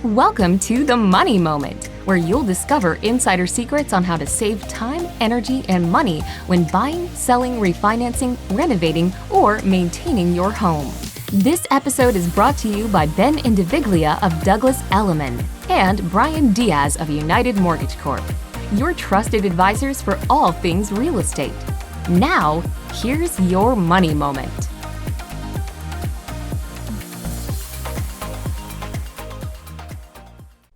Welcome to The Money Moment, where you'll discover insider secrets on how to save time, energy, and money when buying, selling, refinancing, renovating, or maintaining your home. This episode is brought to you by Ben Indiviglia of Douglas Elliman and Brian Diaz of United Mortgage Corp., your trusted advisors for all things real estate. Now, here's your money moment.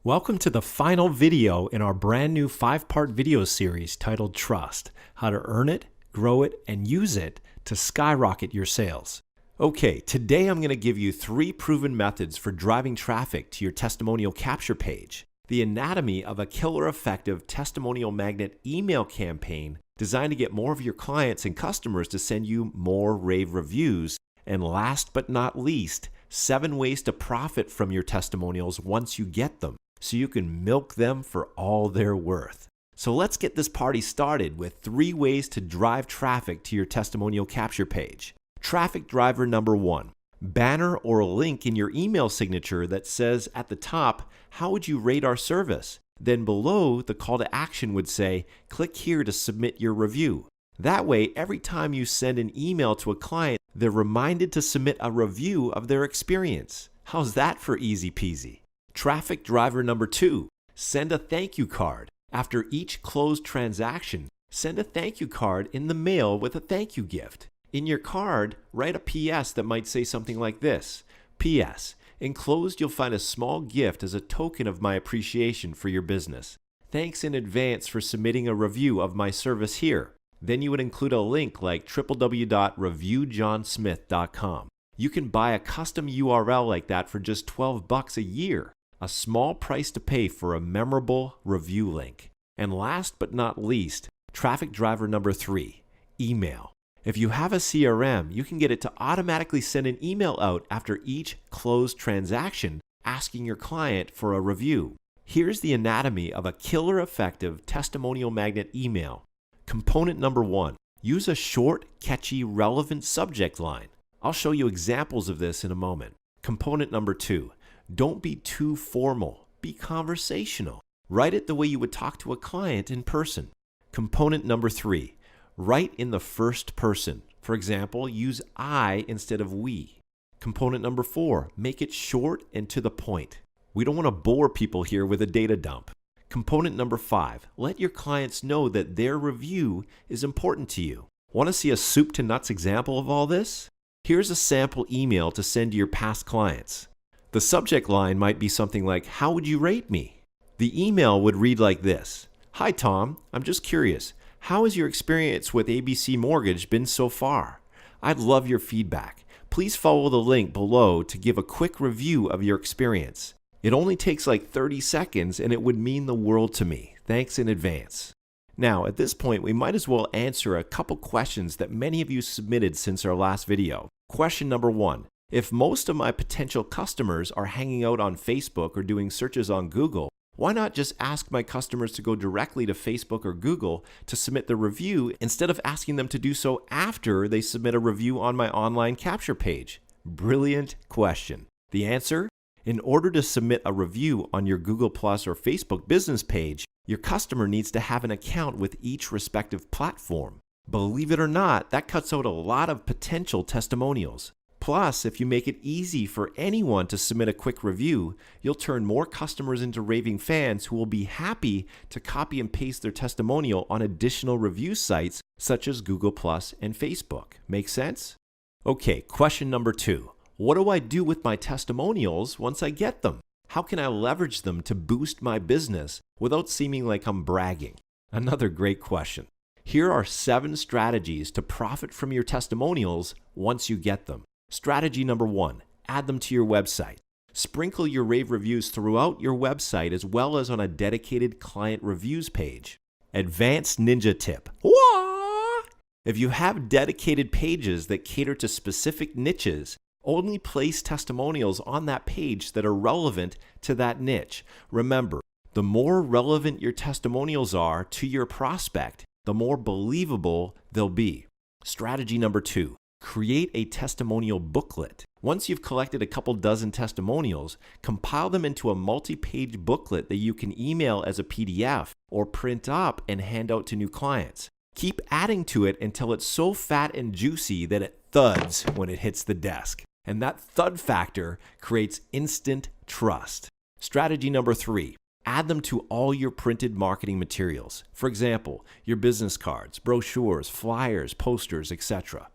Welcome to the final video in our brand new 5-part video series titled Trust: How to Earn It, Grow It, and Use It to Skyrocket Your Sales. Okay, today I'm going to give you 3 proven methods for driving traffic to your testimonial capture page, the anatomy of a killer effective testimonial magnet email campaign designed to get more of your clients and customers to send you more rave reviews, and last but not least, 7 ways to profit from your testimonials once you get them, so you can milk them for all they're worth. So let's get this party started with 3 ways to drive traffic to your testimonial capture page. Traffic driver number 1, banner or a link in your email signature that says at the top, "How would you rate our service?" Then below, the call to action would say, "Click here to submit your review." That way, every time you send an email to a client, they're reminded to submit a review of their experience. How's that for easy peasy? Traffic driver number 2, send a thank you card. After each closed transaction, send a thank you card in the mail with a thank you gift. In your card, write a PS that might say something like this: PS, enclosed you'll find a small gift as a token of my appreciation for your business. Thanks in advance for submitting a review of my service here. Then you would include a link like www.reviewjohnsmith.com. You can buy a custom URL like that for just $12 a year. A small price to pay for a memorable review link. And last but not least, traffic driver number 3, email. If you have a CRM, you can get it to automatically send an email out after each closed transaction asking your client for a review. Here's the anatomy of a killer effective testimonial magnet email. Component number 1, use a short, catchy, relevant subject line. I'll show you examples of this in a moment. Component number 2, don't be too formal. Be conversational. Write it the way you would talk to a client in person. Component number 3, write in the first person. For example, use I instead of we. Component number 4, make it short and to the point. We don't want to bore people here with a data dump. Component number 5, let your clients know that their review is important to you. Want to see a soup to nuts example of all this? Here's a sample email to send to your past clients. The subject line might be something like, "How would you rate me?" The email would read like this: "Hi Tom, I'm just curious. How has your experience with ABC Mortgage been so far? I'd love your feedback. Please follow the link below to give a quick review of your experience. It only takes like 30 seconds and it would mean the world to me. Thanks in advance." Now, at this point, we might as well answer a couple questions that many of you submitted since our last video. Question number 1. If most of my potential customers are hanging out on Facebook or doing searches on Google, why not just ask my customers to go directly to Facebook or Google to submit the review instead of asking them to do so after they submit a review on my online capture page? Brilliant question. The answer? In order to submit a review on your Google Plus or Facebook business page, your customer needs to have an account with each respective platform. Believe it or not, that cuts out a lot of potential testimonials. Plus, if you make it easy for anyone to submit a quick review, you'll turn more customers into raving fans who will be happy to copy and paste their testimonial on additional review sites such as Google Plus and Facebook. Make sense? Okay, question number 2. What do I do with my testimonials once I get them? How can I leverage them to boost my business without seeming like I'm bragging? Another great question. Here are 7 strategies to profit from your testimonials once you get them. Strategy number 1, add them to your website. Sprinkle your rave reviews throughout your website as well as on a dedicated client reviews page. Advanced ninja tip. Wah! If you have dedicated pages that cater to specific niches, only place testimonials on that page that are relevant to that niche. Remember, the more relevant your testimonials are to your prospect, the more believable they'll be. Strategy number 2, create a testimonial booklet. Once you've collected a couple dozen testimonials, compile them into a multi-page booklet that you can email as a PDF or print up and hand out to new clients. Keep adding to it until it's so fat and juicy that it thuds when it hits the desk. And that thud factor creates instant trust. Strategy number 3. Add them to all your printed marketing materials. For example, your business cards, brochures, flyers, posters, etc.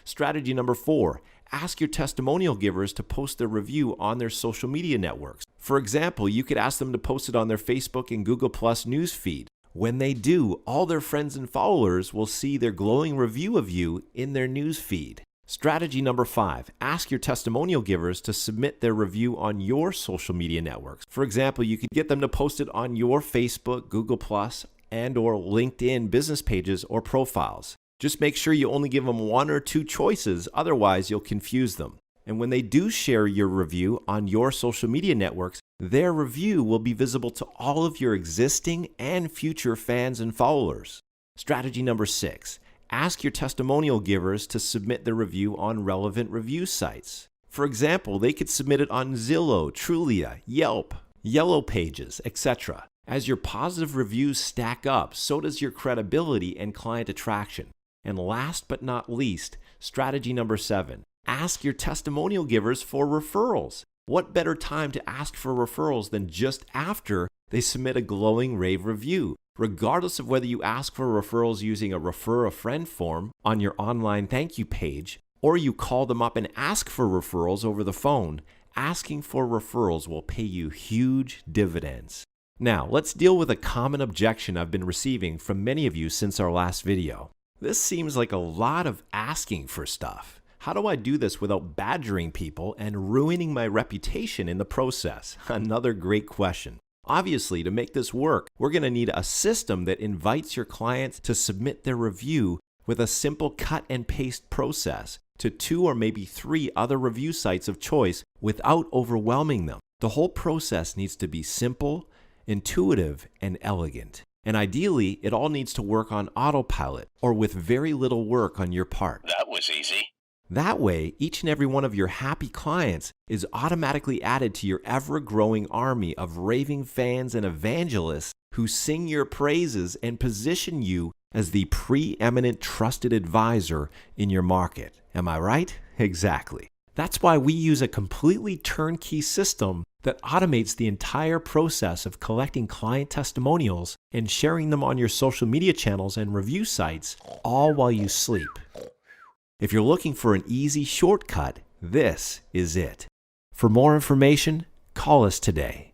Strategy number 4. Ask your testimonial givers to post their review on their social media networks. For example, you could ask them to post it on their Facebook and Google Plus news feed. When they do, all their friends and followers will see their glowing review of you in their news feed. Strategy number 5. Ask your testimonial givers to submit their review on your social media networks. For example, you could get them to post it on your Facebook, Google Plus, and or LinkedIn business pages or profiles. Just make sure you only give them 1 or 2 choices, otherwise you'll confuse them. And when they do share your review on your social media networks, their review will be visible to all of your existing and future fans and followers. Strategy number 6. Ask your testimonial givers to submit the review on relevant review sites. For example, they could submit it on Zillow, Trulia, Yelp, Yellow Pages, etc. As your positive reviews stack up, so does your credibility and client attraction. And last but not least, strategy number 7. Ask your testimonial givers for referrals. What better time to ask for referrals than just after they submit a glowing rave review? Regardless of whether you ask for referrals using a refer a friend form on your online thank you page, or you call them up and ask for referrals over the phone, asking for referrals will pay you huge dividends. Now, let's deal with a common objection I've been receiving from many of you since our last video. This seems like a lot of asking for stuff. How do I do this without badgering people and ruining my reputation in the process? Another great question. Obviously, to make this work, we're going to need a system that invites your clients to submit their review with a simple cut and paste process to 2 or maybe 3 other review sites of choice without overwhelming them. The whole process needs to be simple, intuitive, and elegant. And ideally, it all needs to work on autopilot or with very little work on your part. That was easy. That way, each and every one of your happy clients is automatically added to your ever-growing army of raving fans and evangelists who sing your praises and position you as the preeminent trusted advisor in your market. Am I right? Exactly. That's why we use a completely turnkey system that automates the entire process of collecting client testimonials and sharing them on your social media channels and review sites, all while you sleep. If you're looking for an easy shortcut, this is it. For more information, call us today.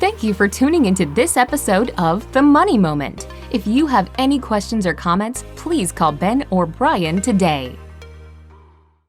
Thank you for tuning into this episode of The Money Moment. If you have any questions or comments, please call Ben or Brian today.